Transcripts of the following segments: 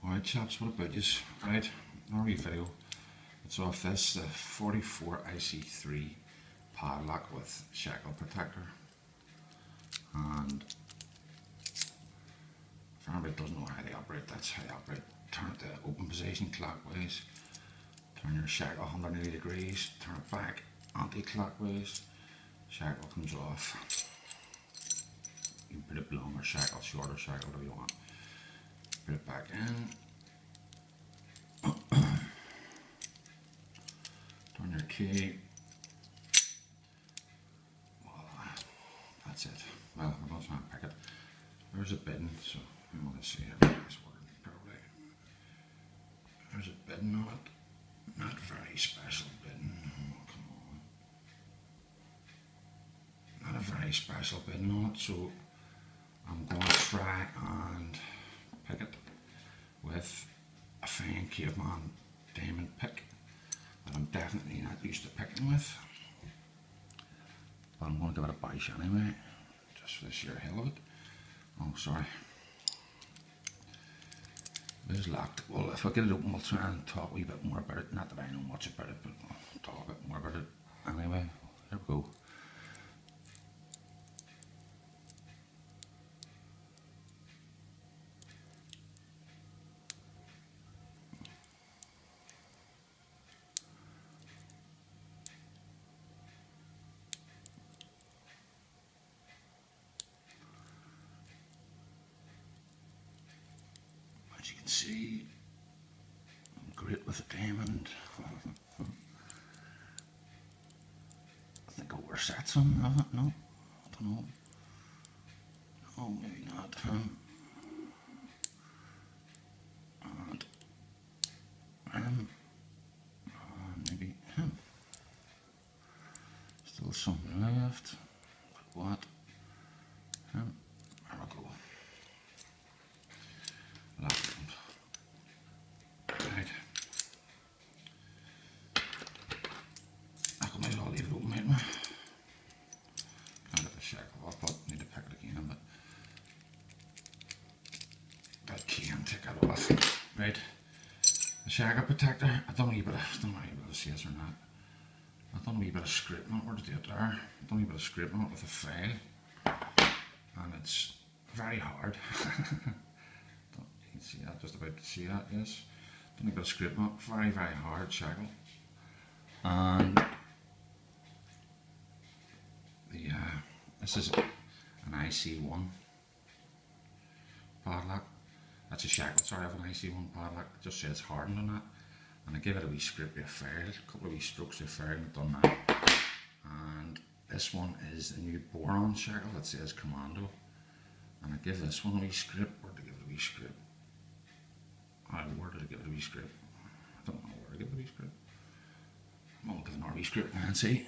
Alright chaps, what about yous? Right, our wee video. It's off this 44 IC3 padlock with shackle protector. And if anybody doesn't know how they operate, that's how they operate. Turn it to open position clockwise, turn your shackle 180 degrees, turn it back anti-clockwise, shackle comes off. You can put it longer shackle, shorter shackle, whatever you want. Put it back in. Turn your key. Voila. That's it. Well, I'm not trying to pick it. There's a bidding, so we want to see if it's working properly. There's a bidding on it. Not very special bidding. Oh, come on. Not a very special bidding on it, so I'm going to try and pick it with a fine caveman diamond pick that I'm definitely not used to picking with, but I'm going to give it a bash anyway, just for the sheer hell of it. Oh, sorry, it is locked. Well, if I get it open, we'll try and talk a wee bit more about it. Not that I know much about it, but I'll talk a bit more about it anyway. There we go. As you can see, I'm great with a diamond. I think I overset some of it. No, I don't know. No, maybe not. And maybe him. Still some left. But what? There we go. Right. I might all leave it open, mightn't I? Can't get the shackle off, but need to pick it again, but that can't take it off. Right. The shackle protector, I don't know if you'll see this or not. I've done a wee bit of scraping on it, where to do it there. I've done a wee bit of scraping on it with a file. And it's very hard. You can see that, just about to see that, yes. Done a bit of scraping on it, very, very hard shackle. And this is an IC1 padlock. That's a shackle, sorry, of an IC1 padlock. It just says hardened on that. And I gave it a wee scrape with a file, a couple of wee strokes of file, and done that. And this one is the new boron shackle that says Commando. And I give this one a wee scrape. Where did I give it a wee scrape? Where did I give it a wee scrape? I don't know where I give it a wee scrape. I'll give it a wee scrape and see.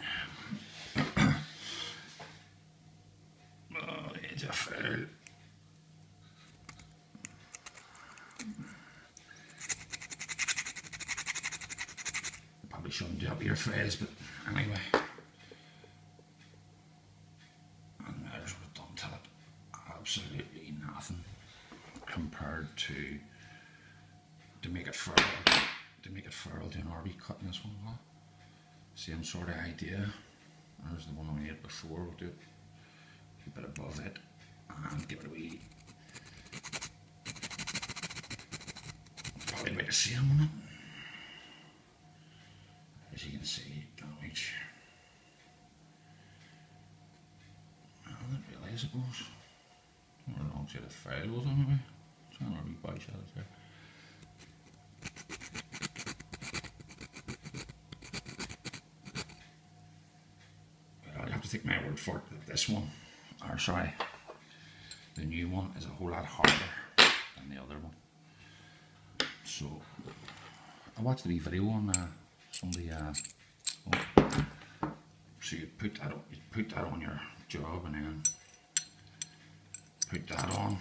Oh, it's a file. Probably shouldn't do up your files, but anyway. And there's what I've done to it. Absolutely nothing compared to make it furl. To make it furl, doing RB cutting this one. Same sort of idea. There's the one we made before. We'll do it a bit above it and give it a wee. Probably about the same on it. As you can see, damage. Well, not really, I suppose. Not the wrong side of the file was anyway. Trying to wee bash at it there. Well, I'll have to take my word for it that this one, or sorry, the new one is a whole lot harder than the other one. So, I watched the wee video on somebody, so you put that on your job, and then put that on,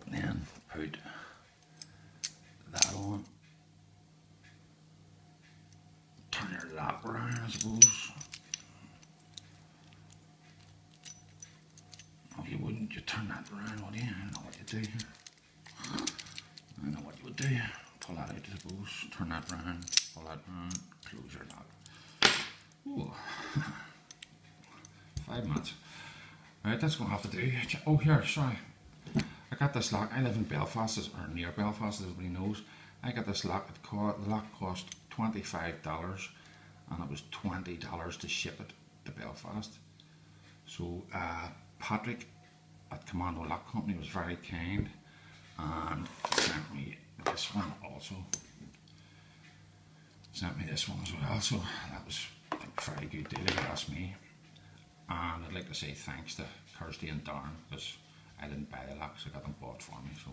and then put that on, turn your lap around, I suppose. Oh, you wouldn't, you turn that around, would you? I know what you do. I know what do, pull that out I suppose, turn that round, pull that round, close your lock. Ooh. 5 minutes. Right, that's going to have to do. Oh here, sorry. I got this lock, I live in Belfast, or near Belfast as everybody knows. I got this lock, the lock cost $25 and it was $20 to ship it to Belfast. So Patrick at Commando Lock Company was very kind and sent me this one also. Sent me this one as well, so that was a very good deal if you ask me. And I'd like to say thanks to Kirsty and Darren, because I didn't buy the locks, I got them bought for me. So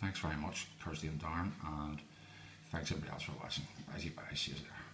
thanks very much, Kirsty and Darren, and thanks everybody else for watching. Bye, see you there.